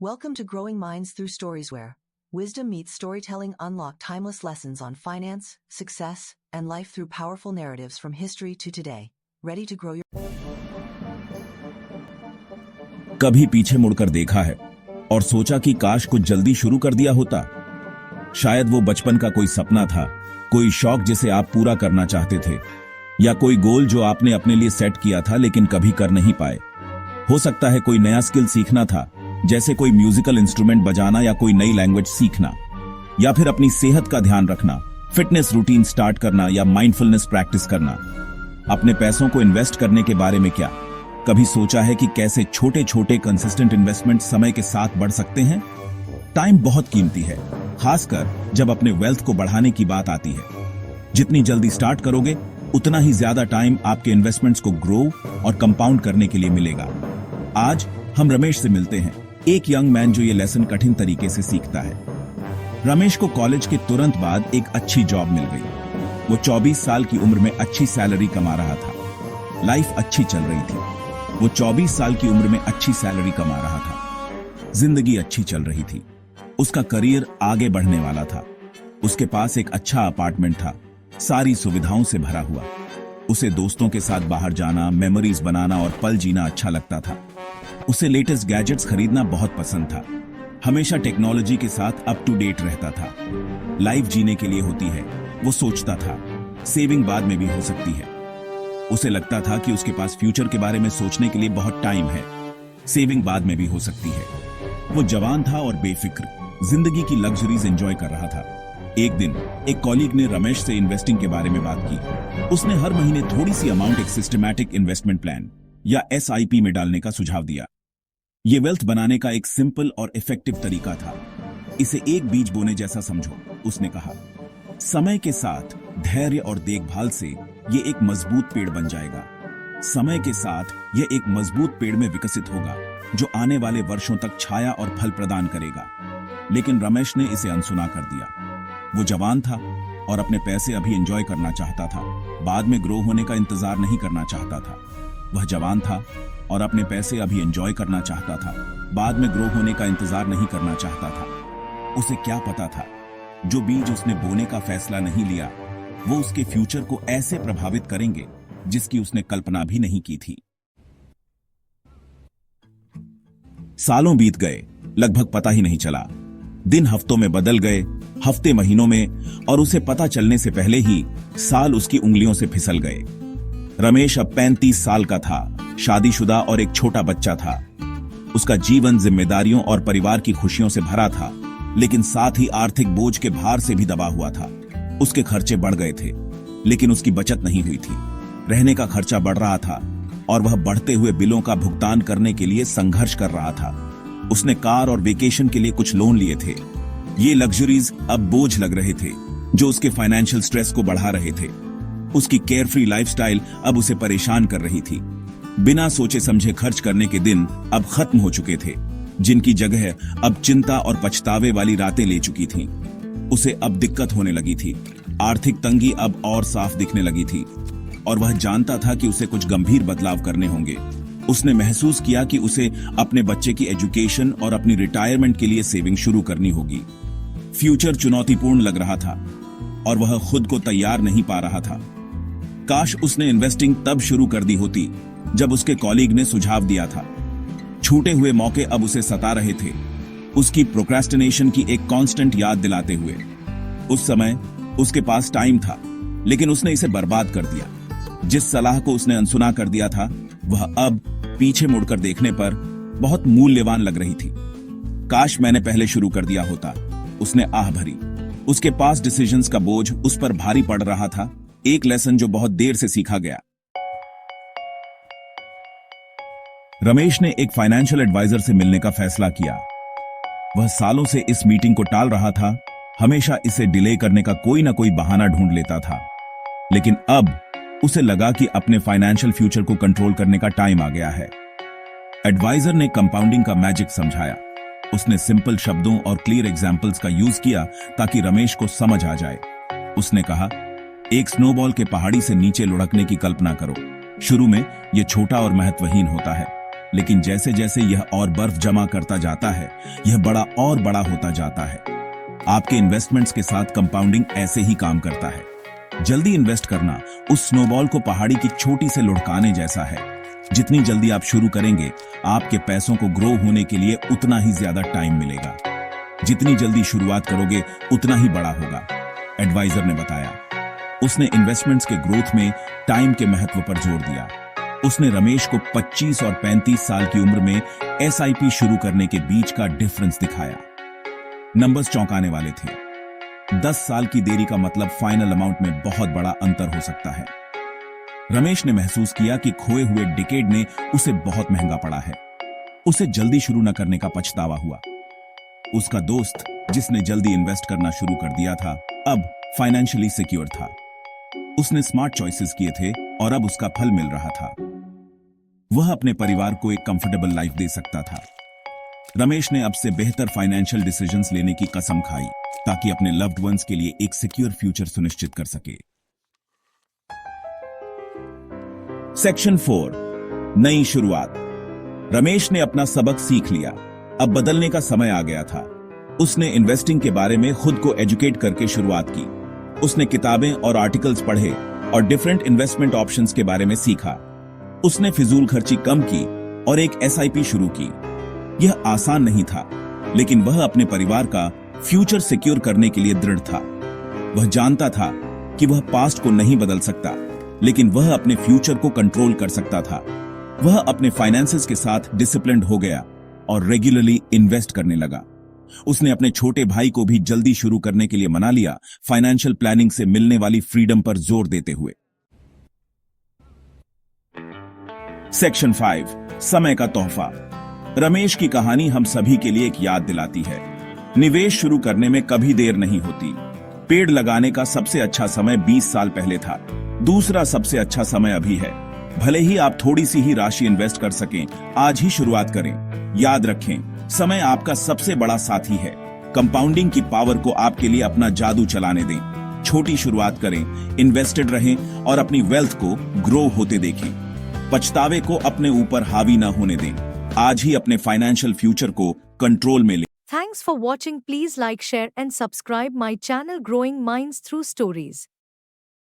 Welcome to Growing Minds Through Stories, where wisdom meets storytelling. Unlock timeless lessons on finance, success, and life through powerful narratives from history to today. Ready to grow your... कभी पीछे मुड़कर देखा है और सोचा कि काश कुछ जल्दी शुरू कर दिया होता। शायद वो बचपन का कोई सपना था, कोई शौक जिसे आप पूरा करना चाहते थे, या कोई गोल जो आपने अपने लिए सेट किया था लेकिन कभी कर नहीं पाए। हो सकता है कोई नया स्किल सीखना था, जैसे कोई म्यूजिकल इंस्ट्रूमेंट बजाना या कोई नई लैंग्वेज सीखना, या फिर अपनी सेहत का ध्यान रखना, फिटनेस रूटीन स्टार्ट करना या माइंडफुलनेस प्रैक्टिस करना। अपने पैसों को इन्वेस्ट करने के बारे में क्या कभी सोचा है कि कैसे छोटे छोटे कंसिस्टेंट इन्वेस्टमेंट समय के साथ बढ़ सकते हैं? टाइम बहुत कीमती है, खासकर जब अपने वेल्थ को बढ़ाने की बात आती है। जितनी जल्दी स्टार्ट करोगे, उतना ही ज्यादा टाइम आपके इन्वेस्टमेंट्स को ग्रो और कंपाउंड करने के लिए मिलेगा। आज हम रमेश से मिलते हैं, एक यंग मैन जो ये लेसन कठिन तरीके से सीखता है। रमेश को कॉलेज के तुरंत बाद एक अच्छी जॉब मिल गई। वो 24 साल की उम्र में अच्छी सैलरी कमा रहा था। लाइफ अच्छी चल रही थी। वो 24 साल की उम्र में अच्छी सैलरी कमा रहा था। जिंदगी अच्छी चल रही थी। उसका करियर आगे बढ़ने वाला था। उसके पास एक अच्छा अपार्टमेंट था, सारी सुविधाओं से भरा हुआ। उसे दोस्तों के साथ बाहर जाना, मेमोरीज बनाना और पल जीना अच्छा लगता था। उसे लेटेस्ट गैजेट्स खरीदना बहुत पसंद था। हमेशा टेक्नोलॉजी के साथ अप टू डेट रहता था। लाइफ जीने के लिए होती है, वो सोचता था। सेविंग बाद में भी हो सकती है। उसे लगता था कि उसके पास फ्यूचर के बारे में सोचने के लिए बहुत टाइम है। सेविंग बाद में भी हो सकती है। वो जवान था और बेफिक्र, जिंदगी की लग्जरीज एंजॉय कर रहा था। एक दिन एक कॉलीग ने रमेश से इन्वेस्टिंग के बारे में बात की। उसने हर महीने थोड़ी सी अमाउंट एक सिस्टमैटिक इन्वेस्टमेंट प्लान या SIP में डालने का सुझाव दिया। ये वेल्थ बनाने का एक सिंपल और इफेक्टिव तरीका था। इसे एक बीज बोने जैसा समझो, उसने कहा। समय के साथ धैर्य और देखभाल से ये एक मजबूत पेड़ बन जाएगा। समय के साथ ये एक मजबूत पेड़ में विकसित होगा, जो आने वाले वर्षों तक छाया और फल प्रदान करेगा। लेकिन रमेश ने इसे अनसुना कर दिया। वो जवान था और अपने पैसे अभी एंजॉय करना चाहता था। बाद में ग्रो होने का इंतजार नहीं करना चाहता था। वह जवान था और अपने पैसे अभी एंजॉय करना चाहता था। बाद में ग्रो होने का इंतजार नहीं करना चाहता था। उसे क्या पता था, जो बीज उसने बोने का फैसला नहीं लिया, वो उसके फ्यूचर को ऐसे प्रभावित करेंगे जिसकी उसने कल्पना भी नहीं की थी। सालों बीत गए, लगभग पता ही नहीं चला। दिन हफ्तों में बदल गए, हफ्ते महीनों में, और उसे पता चलने से पहले ही साल उसकी उंगलियों से फिसल गए। रमेश अब 35 साल का था, शादीशुदा और एक छोटा बच्चा था। उसका जीवन जिम्मेदारियों और परिवार की खुशियों से भरा था, लेकिन साथ ही आर्थिक बोझ के भार से भी दबा हुआ था। उसके खर्चे बढ़ गए थे, लेकिन उसकी बचत नहीं हुई थी। रहने का खर्चा बढ़ रहा था और वह बढ़ते हुए बिलों का भुगतान करने के लिए संघर्ष कर रहा था। उसने कार और वेकेशन के लिए कुछ लोन लिए थे। ये लग्जरीज अब बोझ लग रहे थे, जो उसके फाइनेंशियल स्ट्रेस को बढ़ा रहे थे। उसकी केयरफ्री लाइफस्टाइल अब उसे परेशान कर रही थी। बिना सोचे समझे खर्च करने के दिन अब खत्म हो चुके थे, जिनकी जगह अब चिंता और पछतावे वाली रातें ले चुकी थीं। उसे अब दिक्कत होने लगी थी। आर्थिक तंगी अब और साफ दिखने लगी थी और वह जानता था कि उसे कुछ गंभीर बदलाव करने होंगे। उसने महसूस किया कि उसे अपने बच्चे की एजुकेशन और अपनी रिटायरमेंट के लिए सेविंग शुरू करनी होगी। फ्यूचर चुनौतीपूर्ण लग रहा था और वह खुद को तैयार नहीं पा रहा था। काश उसने इन्वेस्टिंग तब शुरू कर दी होती जब उसके कॉलीग ने सुझाव दिया था। छूटे हुए मौके अब उसे सता रहे थे, उसकी प्रोक्रेस्टिनेशन की एक कांस्टेंट याद दिलाते हुए। उस समय उसके पास टाइम था, लेकिन उसने इसे बर्बाद कर दिया। जिस सलाह को उसने अनसुना कर दिया था, वह अब पीछे मुड़कर देखने पर बहुत मूल्यवान लग रही थी। काश मैंने पहले शुरू कर दिया होता, उसने आह भरी। उसके पास डिसीजंस का बोझ उस पर भारी पड़ रहा था, एक लेसन जो बहुत देर से सीखा गया। रमेश ने एक फाइनेंशियल एडवाइजर से मिलने का फैसला किया। वह सालों से इस मीटिंग को टाल रहा था, हमेशा इसे डिले करने का कोई ना कोई बहाना ढूंढ लेता था। लेकिन अब उसे लगा कि अपने फाइनेंशियल फ्यूचर को कंट्रोल करने का टाइम आ गया है। एडवाइजर ने कंपाउंडिंग का मैजिक समझाया। उसने सिंपल शब्दों और क्लियर एग्जाम्पल्स का यूज किया ताकि रमेश को समझ आ जाए। उसने कहा, एक स्नोबॉल के पहाड़ी से नीचे लुढ़कने की कल्पना करो। शुरू में यह छोटा और महत्वहीन होता है, लेकिन जैसे जैसे यह और बर्फ जमा करता जाता है, यह बड़ा और बड़ा होता जाता है। आपके इन्वेस्टमेंट्स के साथ कंपाउंडिंग ऐसे ही काम करता है। जल्दी इन्वेस्ट करना उस स्नोबॉल को पहाड़ी की छोटी से लुढ़काने जैसा है। जितनी जल्दी आप शुरू करेंगे, आपके पैसों को ग्रो होने के लिए उतना ही ज्यादा टाइम मिलेगा। जितनी जल्दी शुरुआत करोगे, उतना ही बड़ा होगा, एडवाइजर ने बताया। उसने इन्वेस्टमेंट्स के ग्रोथ में टाइम के महत्व पर जोर दिया। उसने रमेश को 25 और 35 साल की उम्र में एसआईपी शुरू करने के बीच का डिफरेंस दिखाया। नंबर्स चौंकाने वाले थे। 10 साल की देरी का मतलब फाइनल अमाउंट में बहुत बड़ा अंतर हो सकता है। रमेश ने महसूस किया कि खोए हुए डिकेड ने उसे बहुत महंगा पड़ा है। उसे जल्दी शुरू न करने का पछतावा हुआ। उसका दोस्त, जिसने जल्दी इन्वेस्ट करना शुरू कर दिया था, अब फाइनेंशियली सिक्योर था। उसने स्मार्ट चॉइसेस किए थे और अब उसका फल मिल रहा था। वह अपने परिवार को एक कंफर्टेबल लाइफ दे सकता था। रमेश ने अब से बेहतर फाइनेंशियल डिसीजंस लेने की कसम खाई ताकि अपने लव्ड वंस के लिए एक सिक्योर फ्यूचर सुनिश्चित कर सके। सेक्शन 4, नई शुरुआत। रमेश ने अपना सबक सीख लिया। अब बदलने का समय आ गया था। उसने इन्वेस्टिंग के बारे में खुद को एजुकेट करके शुरुआत की। उसने किताबें और आर्टिकल्स पढ़े और डिफरेंट इन्वेस्टमेंट ऑप्शंस के बारे में सीखा। उसने फिजूल खर्ची कम की और एक एसआईपी शुरू की। यह आसान नहीं था, लेकिन वह अपने परिवार का फ्यूचर सिक्योर करने के लिए दृढ़ था। वह जानता था कि वह पास्ट को नहीं बदल सकता, लेकिन वह अपने फ्यूचर को कंट्रोल कर सकता था। वह अपने फाइनेंसेस के साथ डिसिप्लिन्ड हो गया और रेगुलरली इन्वेस्ट करने लगा। उसने अपने छोटे भाई को भी जल्दी शुरू करने के लिए मना लिया, फाइनेंशियल प्लानिंग से मिलने वाली फ्रीडम पर जोर देते हुए। सेक्शन 5, समय का तोहफा। रमेश की कहानी हम सभी के लिए एक याद दिलाती है। निवेश शुरू करने में कभी देर नहीं होती। पेड़ लगाने का सबसे अच्छा समय 20 साल पहले था। दूसरा सबसे अच्छा समय अभी है। भले ही आप थोड़ी सी ही राशि इन्वेस्ट कर सकें, आज ही शुरुआत करें। याद रखें, समय आपका सबसे बड़ा साथी है। कंपाउंडिंग की पावर को आपके लिए अपना जादू चलाने दें। छोटी शुरुआत करें, इन्वेस्टेड रहें और अपनी वेल्थ को ग्रो होते देखें। पछतावे को अपने ऊपर हावी न होने दें। आज ही अपने फाइनेंशियल फ्यूचर को कंट्रोल में लें। Thanks for watching. Please like, share and subscribe my channel Growing Minds Through Stories.